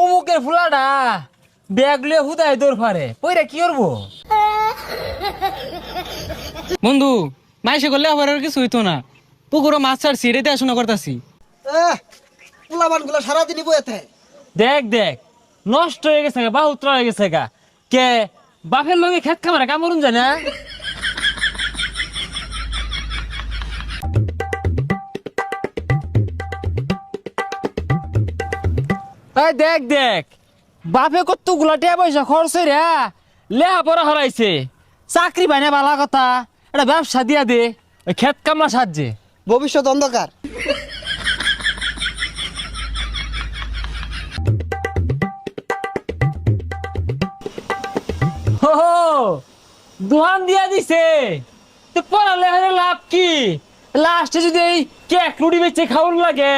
অমুকের ফুলাটা ব্যাগ লিয়ে হুদায় দৌড় ফারে পইরা কি করবো? বন্ধু মাইসে করলে আবার আর কিছু হইতো না। পুকুরও মাছ ছাড়ছি, রেতে আসনা করতাছি। পোলাবান গুলো সারাদিনই বইতে। দেখ দেখ নষ্ট হয়ে গেছে গা, বাহুত্র হয়ে গেছে গা। কে বাপের লগে খেত খামারে কামড়ুন যায় না? এই দেখ দেখ বাপে কত গুলা টিয়া পয়সা খরচ রে লেহা পড়া হরাইছে, চাকরি পাই না বালা কথা, এটা ব্যবসা দিয়া দে ওই খেত কামলা সাহায্যে। ভবিষ্যৎ অন্ধকার। হো হো, দোহান দিয়া দিছে তো পড়ালে লাভ কি? লাস্টে যদি এই কেক রুটি বেচে খাওয়ার লাগে